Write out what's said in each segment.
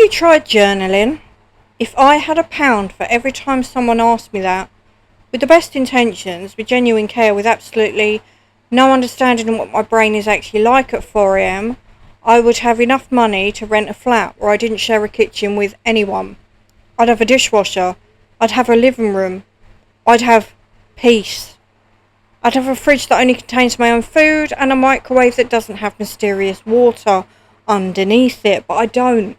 you tried journaling? If I had £1 for every time someone asked me that, with the best intentions, with genuine care, with absolutely no understanding of what my brain is actually like at 4 a.m, I would have enough money to rent a flat where I didn't share a kitchen with anyone. I'd have a dishwasher. I'd have a living room. I'd have peace. I'd have a fridge that only contains my own food and a microwave that doesn't have mysterious water underneath it. But I don't.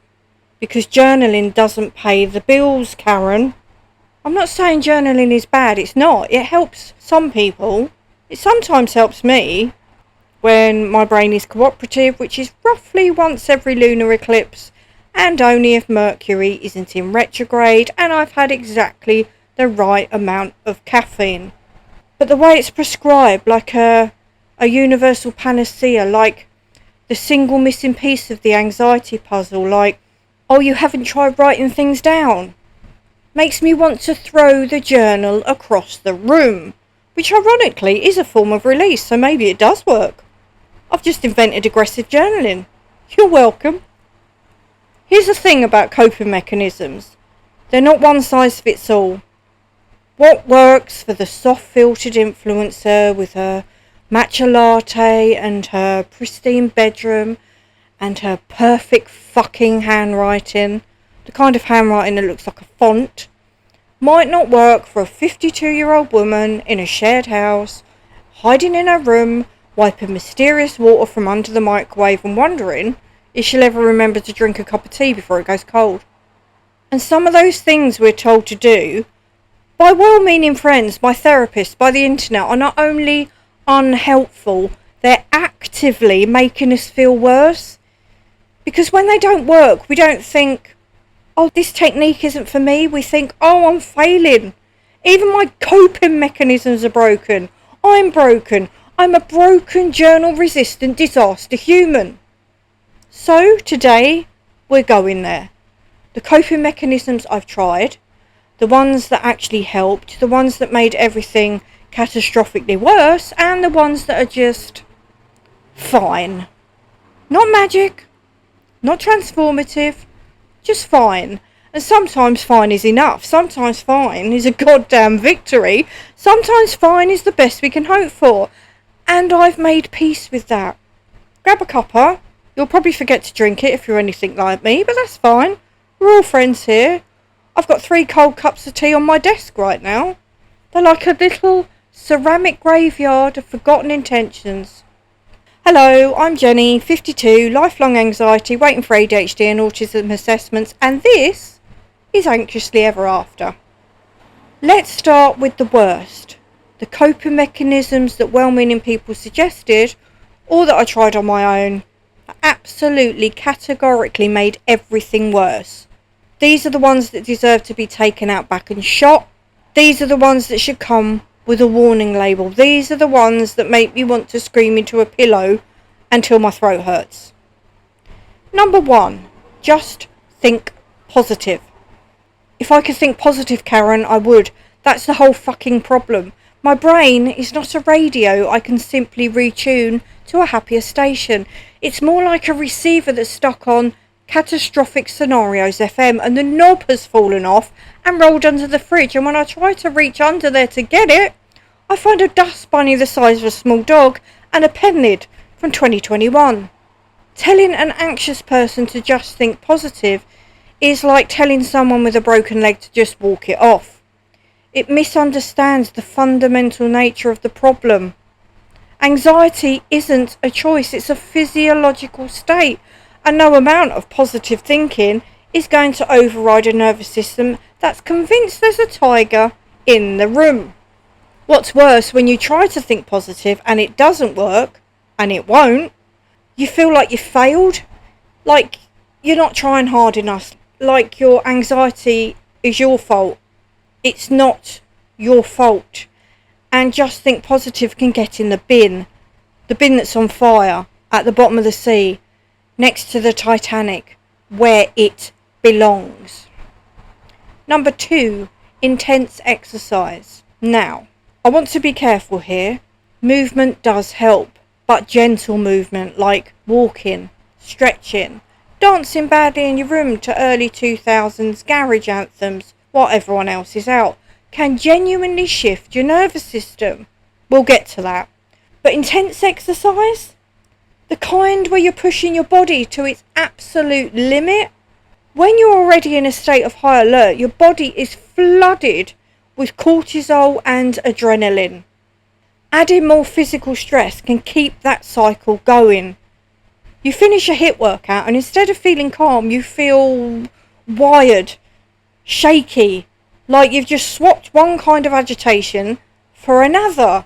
Because journaling doesn't pay the bills, Karen. I'm not saying journaling is bad. It's not. It helps some people. It sometimes helps me when my brain is cooperative, which is roughly once every lunar eclipse, and only if Mercury isn't in retrograde and I've had exactly the right amount of caffeine. But the way it's prescribed, like a universal panacea, like the single missing piece of the anxiety puzzle, like, oh, you haven't tried writing things down, makes me want to throw the journal across the room, which ironically is a form of release, so maybe it does work. I've just invented aggressive journaling. You're welcome. Here's the thing about coping mechanisms. They're not one size fits all. What works for the soft-filtered influencer with her matcha latte and her pristine bedroom and her perfect fucking handwriting, the kind of handwriting that looks like a font, might not work for a 52-year-old woman in a shared house, hiding in her room, wiping mysterious water from under the microwave and wondering if she'll ever remember to drink a cup of tea before it goes cold. And some of those things we're told to do by well-meaning friends, by therapists, by the internet, are not only unhelpful, they're actively making us feel worse. Because when they don't work, we don't think, oh, this technique isn't for me. We think, oh, I'm failing. Even my coping mechanisms are broken. I'm broken. I'm a broken, journal-resistant disaster human. So today, we're going there. The coping mechanisms I've tried, the ones that actually helped, the ones that made everything catastrophically worse, and the ones that are just fine. Not magic, not transformative, just fine. And sometimes fine is enough. Sometimes fine is a goddamn victory. Sometimes fine is the best we can hope for. And I've made peace with that. Grab a cuppa. You'll probably forget to drink it if you're anything like me, but that's fine. We're all friends here. I've got 3 cold cups of tea on my desk right now. They're like a little ceramic graveyard of forgotten intentions. Hello, I'm Jenny, 52, lifelong anxiety, waiting for ADHD and autism assessments, and this is Anxiously Ever After. Let's start with the worst. The coping mechanisms that well-meaning people suggested, or that I tried on my own, absolutely categorically made everything worse. These are the ones that deserve to be taken out back and shot. These are the ones that should come with a warning label. These are the ones that make me want to scream into a pillow until my throat hurts. Number 1, just think positive. If I could think positive, Karen, I would. That's the whole fucking problem. My brain is not a radio I can simply retune to a happier station. It's more like a receiver that's stuck on Catastrophic Scenarios FM and the knob has fallen off and rolled under the fridge, and when I try to reach under there to get it, I find a dust bunny the size of a small dog and a pen lid from 2021. Telling an anxious person to just think positive is like telling someone with a broken leg to just walk it off. It misunderstands the fundamental nature of the problem. Anxiety isn't a choice, it's a physiological state, and no amount of positive thinking is going to override a nervous system that's convinced there's a tiger in the room. What's worse, when you try to think positive and it doesn't work, and it won't, you feel like you failed, like you're not trying hard enough, like your anxiety is your fault. It's not your fault. And just think positive can get in the bin that's on fire at the bottom of the sea, next to the Titanic, where it belongs. Number 2, intense exercise. Now, I want to be careful here. Movement does help, but gentle movement like walking, stretching, dancing badly in your room to early 2000s garage anthems while everyone else is out, can genuinely shift your nervous system. We'll get to that. But intense exercise? The kind where you're pushing your body to its absolute limit? When you're already in a state of high alert, your body is flooded with cortisol and adrenaline. Adding more physical stress can keep that cycle going. You finish a HIIT workout and instead of feeling calm, you feel wired, shaky, like you've just swapped one kind of agitation for another.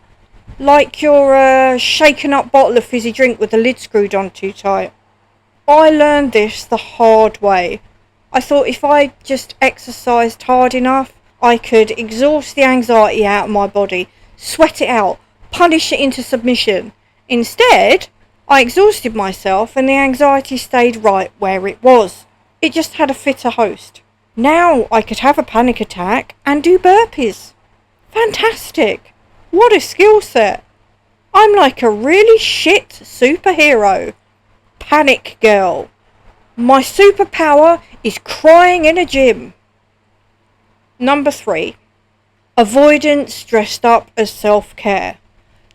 Like you're a shaken up bottle of fizzy drink with the lid screwed on too tight. I learned this the hard way. I thought if I just exercised hard enough, I could exhaust the anxiety out of my body, sweat it out, punish it into submission. Instead, I exhausted myself and the anxiety stayed right where it was. It just had a fitter host. Now I could have a panic attack and do burpees. Fantastic! What a skill set! I'm like a really shit superhero. Panic girl. My superpower is crying in a gym. Number 3. Avoidance dressed up as self-care.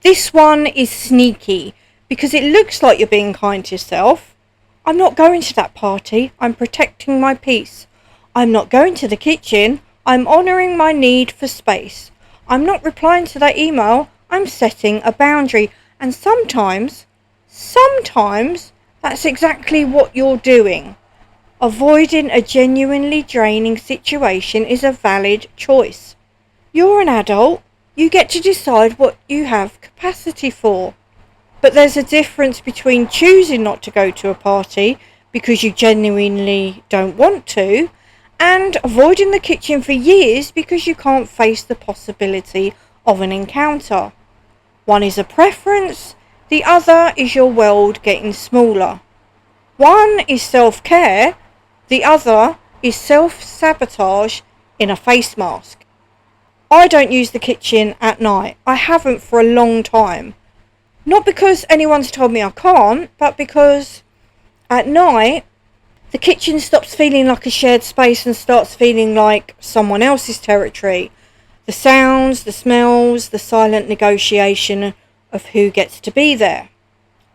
This one is sneaky because it looks like you're being kind to yourself. I'm not going to that party. I'm protecting my peace. I'm not going to the kitchen. I'm honouring my need for space. I'm not replying to that email. I'm setting a boundary. And sometimes, that's exactly what you're doing. Avoiding a genuinely draining situation is a valid choice. You're an adult. You get to decide what you have capacity for. But there's a difference between choosing not to go to a party because you genuinely don't want to, and avoiding the kitchen for years because you can't face the possibility of an encounter. One is a preference, the other is your world getting smaller. One is self-care, the other is self-sabotage in a face mask. I don't use the kitchen at night. I haven't for a long time. Not because anyone's told me I can't, but because at night the kitchen stops feeling like a shared space and starts feeling like someone else's territory. The sounds, the smells, the silent negotiation of who gets to be there.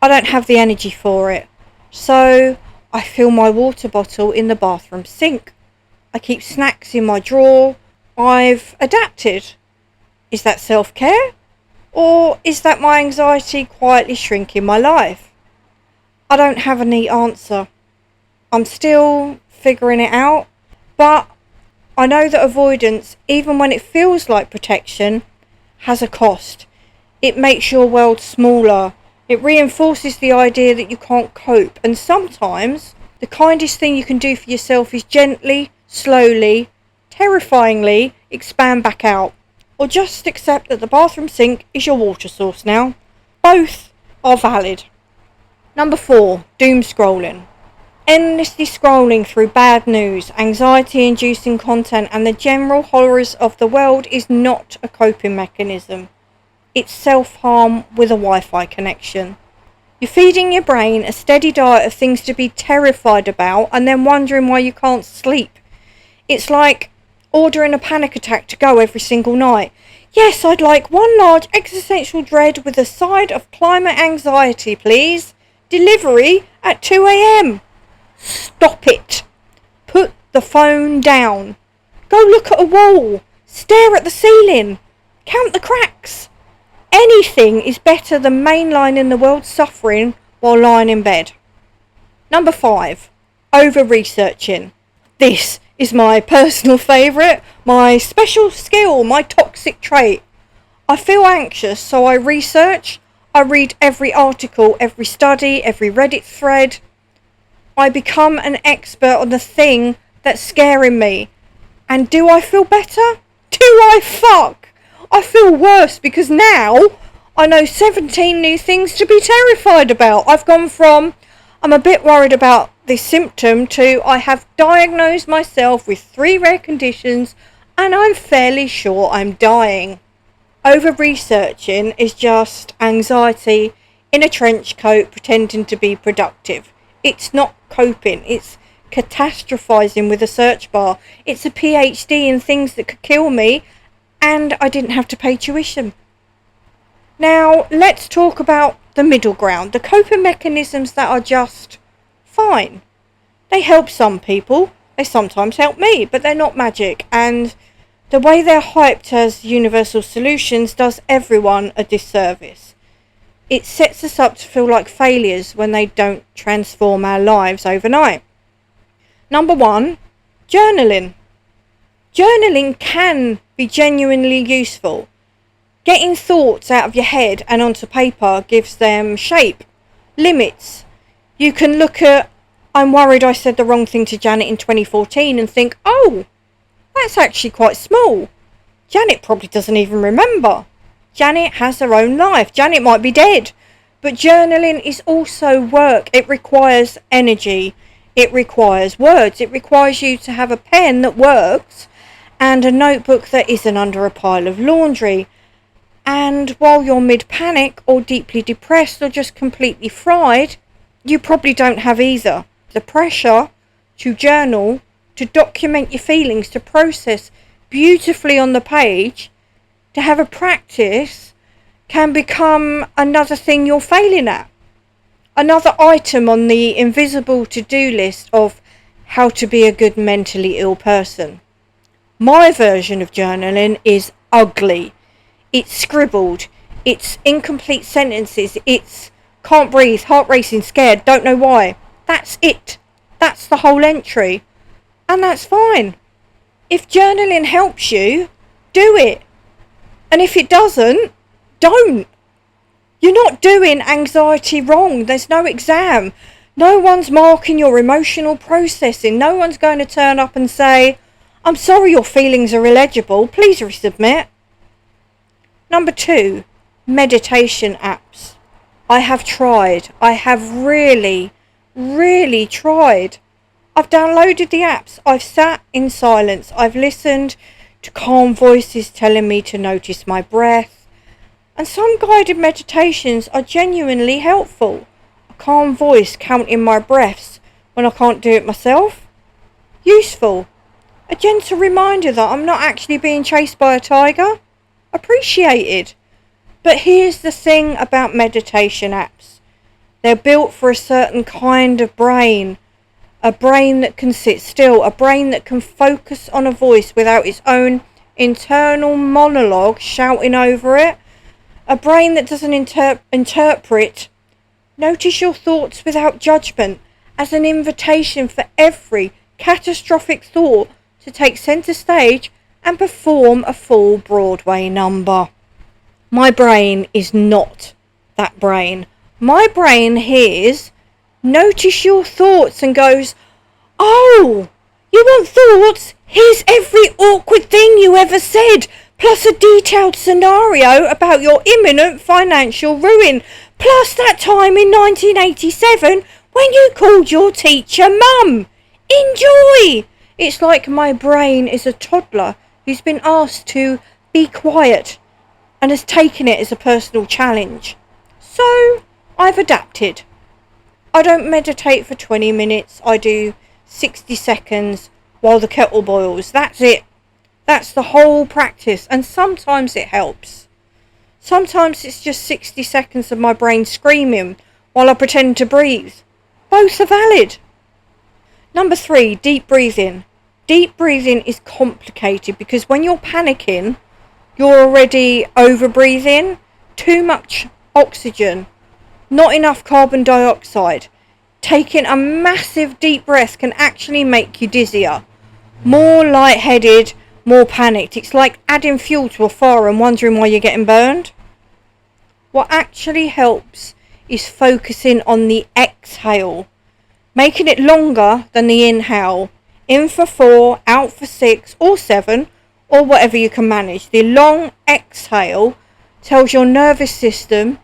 I don't have the energy for it. So I fill my water bottle in the bathroom sink. I keep snacks in my drawer. I've adapted. Is that self-care? Or is that my anxiety quietly shrinking my life? I don't have a neat answer. I'm still figuring it out, but I know that avoidance, even when it feels like protection, has a cost. It makes your world smaller. It reinforces the idea that you can't cope, and sometimes the kindest thing you can do for yourself is gently, slowly, terrifyingly expand back out. Or just accept that the bathroom sink is your water source now. Both are valid. Number 4, doomscrolling. Endlessly scrolling through bad news, anxiety-inducing content and the general horrors of the world is not a coping mechanism. It's self-harm with a Wi-Fi connection. You're feeding your brain a steady diet of things to be terrified about and then wondering why you can't sleep. It's like ordering a panic attack to go every single night. Yes, I'd like one large existential dread with a side of climate anxiety, please. Delivery at 2 a.m. Stop it. Put the phone down. Go look at a wall. Stare at the ceiling. Count the cracks. Anything is better than mainlining the world's suffering while lying in bed. Number 5. Over-researching. This is my personal favourite, my special skill, my toxic trait. I feel anxious, so I research. I read every article, every study, every Reddit thread. I become an expert on the thing that's scaring me. And do I feel better? Do I fuck? I feel worse because now I know 17 new things to be terrified about. I've gone from I'm a bit worried about this symptom to I have diagnosed myself with 3 rare conditions and I'm fairly sure I'm dying. Over-researching is just anxiety in a trench coat pretending to be productive. It's not coping. It's catastrophizing with a search bar. It's a PhD in things that could kill me, and I didn't have to pay tuition. Now, let's talk about the middle ground, the coping mechanisms that are just fine. They help some people, they sometimes help me, but they're not magic, and the way they're hyped as universal solutions does everyone a disservice. It sets us up to feel like failures when they don't transform our lives overnight. Number 1, journaling. Journaling can be genuinely useful. Getting thoughts out of your head and onto paper gives them shape, limits. You can look at, I'm worried I said the wrong thing to Janet in 2014 and think, oh, that's actually quite small. Janet probably doesn't even remember. Janet has her own life. Janet might be dead. But journaling is also work. It requires energy. It requires words. It requires you to have a pen that works and a notebook that isn't under a pile of laundry. And while you're mid-panic or deeply depressed or just completely fried, you probably don't have either. The pressure to journal, to document your feelings, to process beautifully on the page, to have a practice, can become another thing you're failing at. Another item on the invisible to-do list of how to be a good mentally ill person. My version of journaling is ugly. It's scribbled. It's incomplete sentences. It's can't breathe, heart racing, scared, don't know why. That's it. That's the whole entry. And that's fine. If journaling helps you, do it. And if it doesn't, don't. You're not doing anxiety wrong. There's no exam. No one's marking your emotional processing. No one's going to turn up and say, I'm sorry your feelings are illegible. Please resubmit. Number 2, meditation apps. I have tried. I have really tried. I've downloaded the apps. I've sat in silence. I've listened to calm voices telling me to notice my breath. And some guided meditations are genuinely helpful. A calm voice counting my breaths when I can't do it myself. Useful. A gentle reminder that I'm not actually being chased by a tiger. Appreciated. But here's the thing about meditation apps. They're built for a certain kind of brain. A brain that can sit still. A brain that can focus on a voice without its own internal monologue shouting over it. A brain that doesn't interpret. Notice your thoughts without judgment as an invitation for every catastrophic thought to take centre stage and perform a full Broadway number. My brain is not that brain. My brain hears, notice your thoughts and goes, oh, you want thoughts? Here's every awkward thing you ever said, plus a detailed scenario about your imminent financial ruin, plus that time in 1987 when you called your teacher mum. Enjoy! It's like my brain is a toddler who's been asked to be quiet and has taken it as a personal challenge. So I've adapted. I don't meditate for 20 minutes. I do 60 seconds while the kettle boils. That's it. That's the whole practice. And sometimes it helps. Sometimes it's just 60 seconds of my brain screaming while I pretend to breathe. Both are valid. Number 3, deep breathing. Deep breathing is complicated because when you're panicking, you're already over breathing, too much oxygen, not enough carbon dioxide. Taking a massive deep breath can actually make you dizzier, more lightheaded, more panicked. It's like adding fuel to a fire and wondering why you're getting burned. What actually helps is focusing on the exhale, making it longer than the inhale. In for 4, out for 6 or 7, or whatever you can manage. The long exhale tells your nervous system,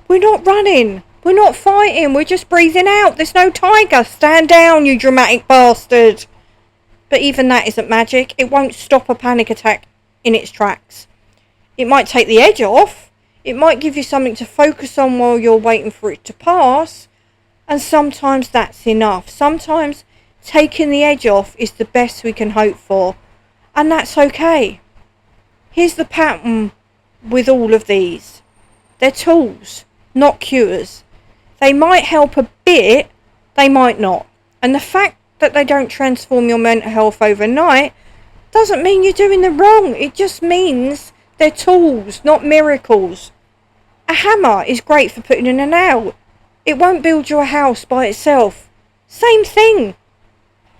we're not running, we're not fighting, we're just breathing out. There's no tiger. Stand down, you dramatic bastard. But even that isn't magic. It won't stop a panic attack in its tracks. It might take the edge off. It might give you something to focus on while you're waiting for it to pass. And sometimes that's enough. Sometimes taking the edge off is the best we can hope for. And that's okay. Here's the pattern with all of these. They're tools, not cures. They might help a bit, they might not. And the fact that they don't transform your mental health overnight doesn't mean you're doing them wrong. It just means they're tools, not miracles. A hammer is great for putting in a nail. It won't build your house by itself. Same thing.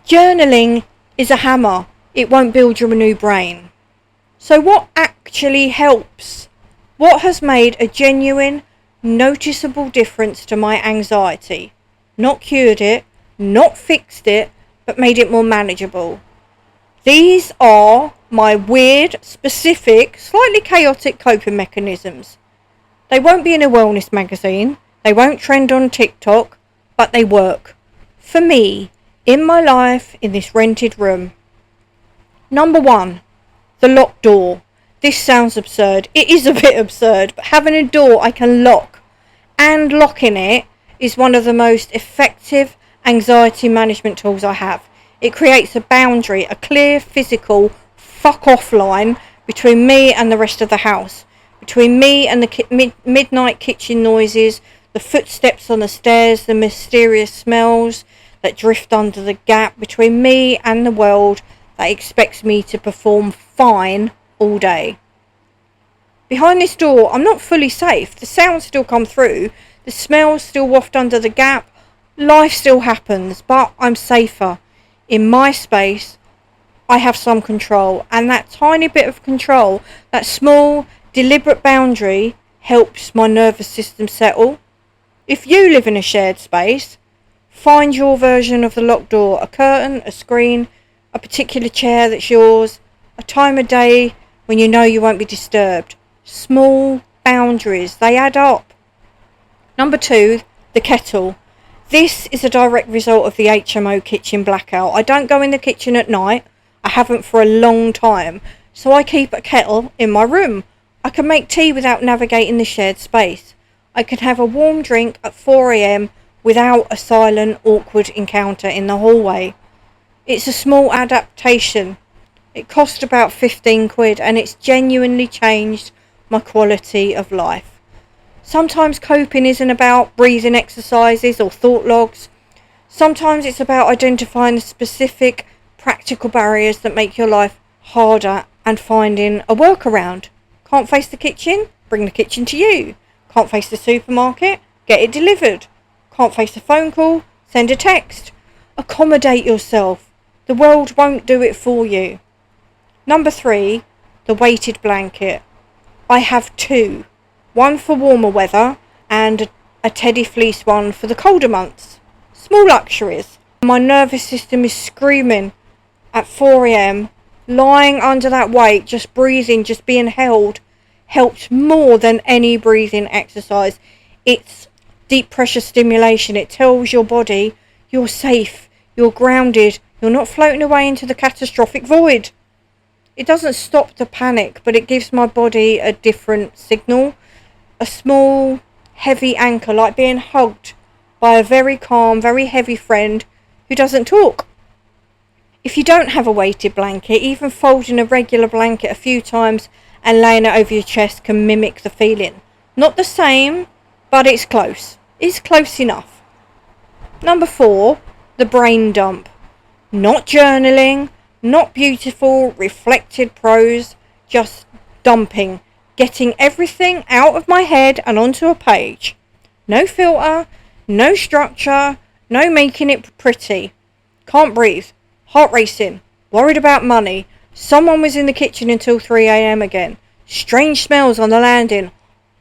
Journaling is a hammer. It won't build your new brain. So what actually helps? What has made a genuine, noticeable difference to my anxiety? Not cured it, not fixed it, but made it more manageable. These are my weird, specific, slightly chaotic coping mechanisms. They won't be in a wellness magazine. They won't trend on TikTok, but they work. For me, in my life, in this rented room. Number 1, the locked door. This sounds absurd. It is a bit absurd, but having a door I can lock and locking it is one of the most effective anxiety management tools I have. It creates a boundary, a clear physical fuck off line between me and the rest of the house, between me and the midnight kitchen noises, the footsteps on the stairs, the mysterious smells that drift under the gap, between me and the world that expects me to perform fine all day. Behind this door, I'm not fully safe. The sounds still come through, the smells still waft under the gap, life still happens, but I'm safer. In my space, I have some control, and that tiny bit of control, that small, deliberate boundary, helps my nervous system settle. If you live in a shared space, find your version of the locked door, a curtain, a screen, a particular chair that's yours, a time of day when you know you won't be disturbed. Small boundaries, they add up. Number 2, the kettle. This is a direct result of the HMO kitchen blackout. I don't go in the kitchen at night. I haven't for a long time. So I keep a kettle in my room. I can make tea without navigating the shared space. I can have a warm drink at 4 a.m. without a silent, awkward encounter in the hallway. It's a small adaptation. It cost about 15 quid and it's genuinely changed my quality of life. Sometimes coping isn't about breathing exercises or thought logs. Sometimes it's about identifying the specific practical barriers that make your life harder and finding a workaround. Can't face the kitchen? Bring the kitchen to you. Can't face the supermarket? Get it delivered. Can't face a phone call? Send a text. Accommodate yourself. The world won't do it for you. Number 3, the weighted blanket. I have 2. One for warmer weather and a teddy fleece one for the colder months. Small luxuries. My nervous system is screaming at 4 a.m. Lying under that weight, just breathing, just being held, helps more than any breathing exercise. It's deep pressure stimulation. It tells your body you're safe, you're grounded, you're not floating away into the catastrophic void. It doesn't stop the panic, but it gives my body a different signal. A small, heavy anchor, like being hugged by a very calm, very heavy friend who doesn't talk. If you don't have a weighted blanket, even folding a regular blanket a few times and laying it over your chest can mimic the feeling. Not the same, but it's close. It's close enough. Number 4, the brain dump. Not journaling, not beautiful, reflected prose, just dumping. Getting everything out of my head and onto a page. No filter, no structure, no making it pretty. Can't breathe. Heart racing. Worried about money. Someone was in the kitchen until 3 a.m. again. Strange smells on the landing.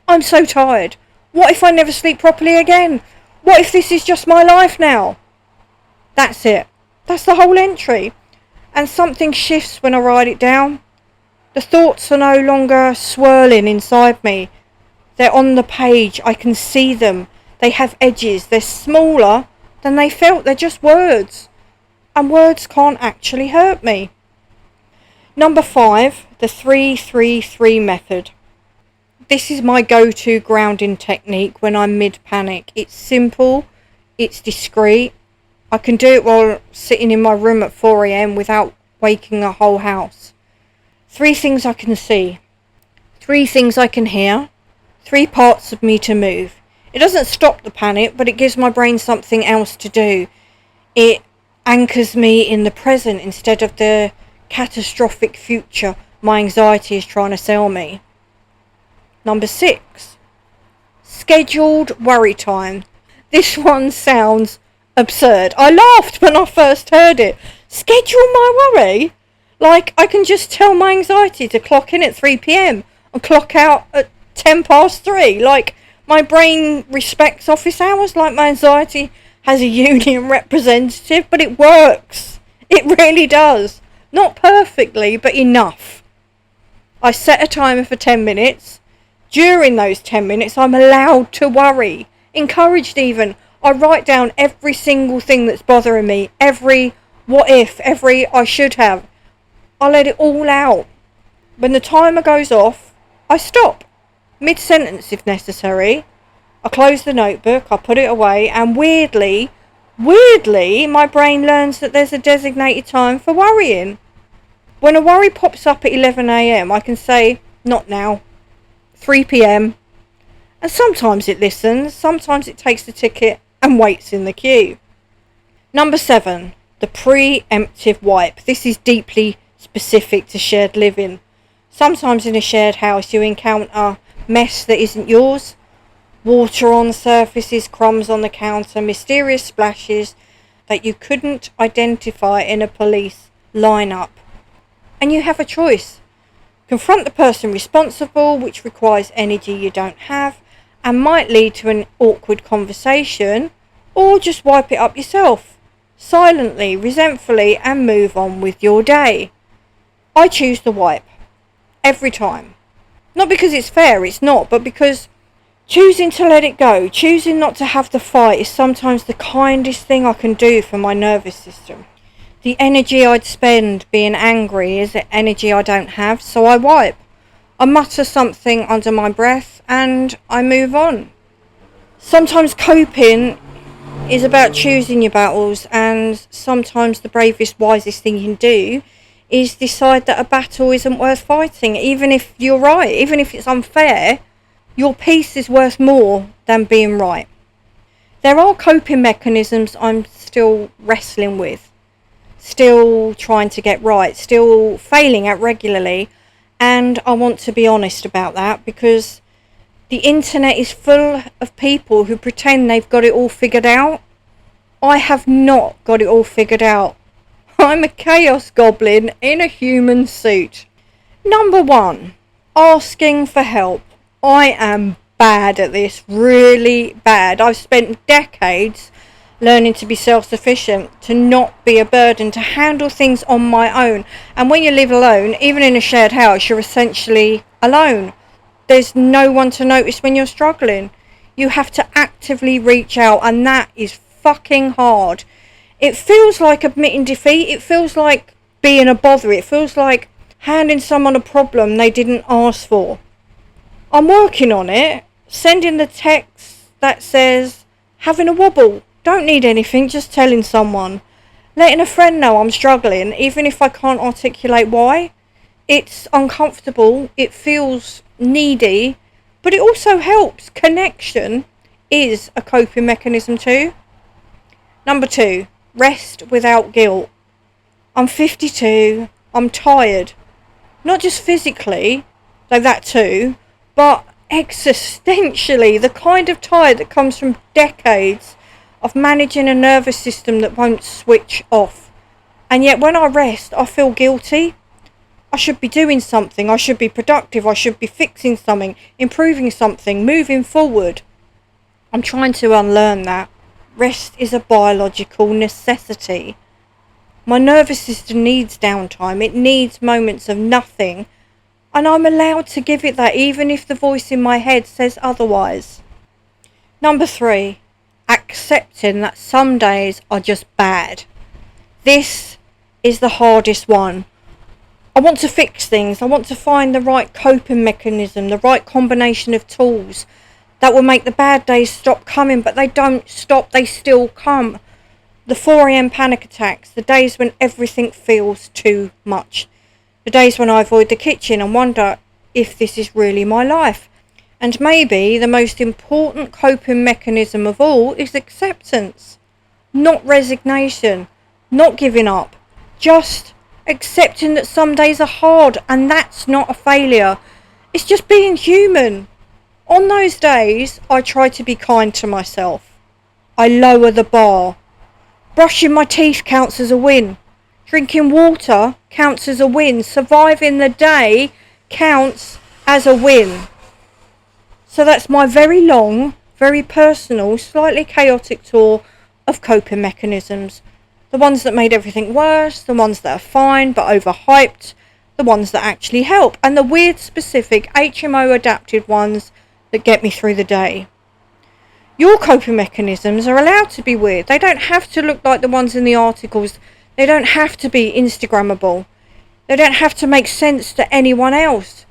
I'm so tired. What if I never sleep properly again? What if this is just my life now? That's it. That's the whole entry. And something shifts when I write it down. The thoughts are no longer swirling inside me. They're on the page. I can see them. They have edges. They're smaller than they felt. They're just words. And words can't actually hurt me. Number 5, the 3-3-3 method. This is my go-to grounding technique when I'm mid-panic. It's simple, It's discreet. I can do it while sitting in my room at 4 a.m. without waking a whole house. 3 things I can see. 3 things I can hear. 3 parts of me to move. It doesn't stop the panic, but it gives my brain something else to do. It anchors me in the present instead of the catastrophic future my anxiety is trying to sell me. Number 6. Scheduled worry time. This one sounds absurd. I laughed when I first heard it. Schedule my worry? Like I can just tell my anxiety to clock in at 3 p.m. and clock out at 10 past 3. Like my brain respects office hours, like my anxiety has a union representative, but it works. It really does. Not perfectly, but enough. I set a timer for 10 minutes. During those 10 minutes, I'm allowed to worry. Encouraged even. I write down every single thing that's bothering me. Every what if, every I should have. I let it all out. When the timer goes off, I stop. Mid-sentence if necessary. I close the notebook, I put it away, and weirdly, my brain learns that there's a designated time for worrying. When a worry pops up at 11 a.m, I can say, not now. 3 p.m. And sometimes it listens, sometimes it takes the ticket and waits in the queue. Number 7, the pre-emptive wipe. This is deeply specific to shared living. Sometimes in a shared house you encounter mess that isn't yours. Water on surfaces, crumbs on the counter, mysterious splashes that you couldn't identify in a police lineup. And you have a choice. Confront the person responsible, which requires energy you don't have and might lead to an awkward conversation, or just wipe it up yourself, silently, resentfully, and move on with your day. I choose the wipe. Every time. Not because it's fair, it's not, but because choosing to let it go, choosing not to have the fight is sometimes the kindest thing I can do for my nervous system. The energy I'd spend being angry is energy I don't have, so I wipe. I mutter something under my breath and I move on. Sometimes coping is about choosing your battles, and sometimes the bravest, wisest thing you can do is decide that a battle isn't worth fighting. Even if you're right, even if it's unfair, your peace is worth more than being right. There are coping mechanisms I'm still wrestling with, still trying to get right, still failing at regularly, and I want to be honest about that because the internet is full of people who pretend they've got it all figured out. I have not got it all figured out. I'm a chaos goblin in a human suit. Number 1, asking for help. I am bad at this, really bad. I've spent decades learning to be self-sufficient, to not be a burden, to handle things on my own. And when you live alone, even in a shared house, you're essentially alone. There's no one to notice when you're struggling. You have to actively reach out, and that is fucking hard. It feels like admitting defeat. It feels like being a bother. It feels like handing someone a problem they didn't ask for. I'm working on it. Sending the text that says, having a wobble. Don't need anything, just telling someone. Letting a friend know I'm struggling, even if I can't articulate why. It's uncomfortable. It feels needy. But it also helps. Connection is a coping mechanism too. Number 2, rest without guilt. I'm 52. I'm tired. Not just physically, though that too, but existentially. The kind of tired that comes from decades of managing a nervous system that won't switch off. And yet when I rest, I feel guilty. I should be doing something. I should be productive. I should be fixing something, improving something, moving forward. I'm trying to unlearn that. Rest is a biological necessity. My nervous system needs downtime. It needs moments of nothing. And I'm allowed to give it that, even if the voice in my head says otherwise. Number 3, accepting that some days are just bad. This is the hardest one. I want to fix things. I want to find the right coping mechanism, the right combination of tools. That will make the bad days stop coming, but they don't stop, they still come. The 4 a.m. panic attacks, the days when everything feels too much. The days when I avoid the kitchen and wonder if this is really my life. And maybe the most important coping mechanism of all is acceptance. Not resignation, not giving up. Just accepting that some days are hard, and that's not a failure. It's just being human. On those days, I try to be kind to myself. I lower the bar. Brushing my teeth counts as a win. Drinking water counts as a win. Surviving the day counts as a win. So that's my very long, very personal, slightly chaotic tour of coping mechanisms. The ones that made everything worse, the ones that are fine but overhyped, the ones that actually help, and the weird specific HMO-adapted ones that get me through the day. Your coping mechanisms are allowed to be weird. They don't have to look like the ones in the articles. They don't have to be Instagrammable. They don't have to make sense to anyone else.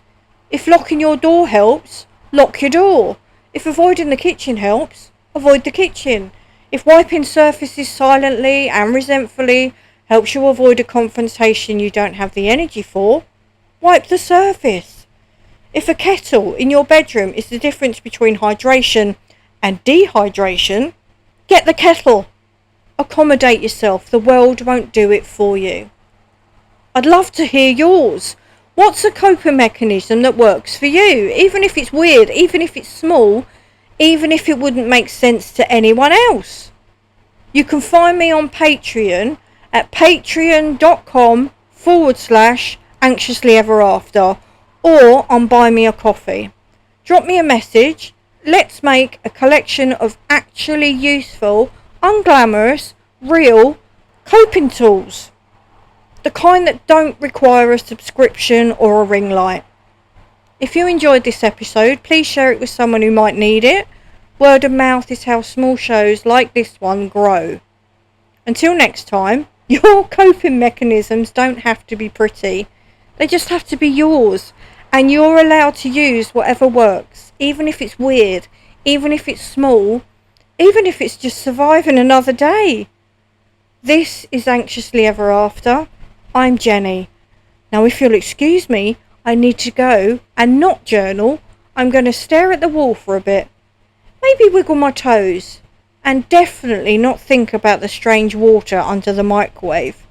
If locking your door helps, lock your door. If avoiding the kitchen helps, avoid the kitchen. If wiping surfaces silently and resentfully helps you avoid a confrontation you don't have the energy for, wipe the surface. If a kettle in your bedroom is the difference between hydration and dehydration, get the kettle. Accommodate yourself. The world won't do it for you. I'd love to hear yours. What's a coping mechanism that works for you? Even if it's weird, even if it's small, even if it wouldn't make sense to anyone else. You can find me on Patreon at patreon.com/anxiouslyeverafter or on Buy Me a Coffee. Drop me a message. Let's make a collection of actually useful, unglamorous, real coping tools. The kind that don't require a subscription or a ring light. If you enjoyed this episode, please share it with someone who might need it. Word of mouth is how small shows like this one grow. Until next time, your coping mechanisms don't have to be pretty. They just have to be yours. And you're allowed to use whatever works, even if it's weird, even if it's small, even if it's just surviving another day. This is Anxiously Ever After. I'm Jenny. Now, if you'll excuse me, I need to go and not journal. I'm going to stare at the wall for a bit. Maybe wiggle my toes. And definitely not think about the strange water under the microwave.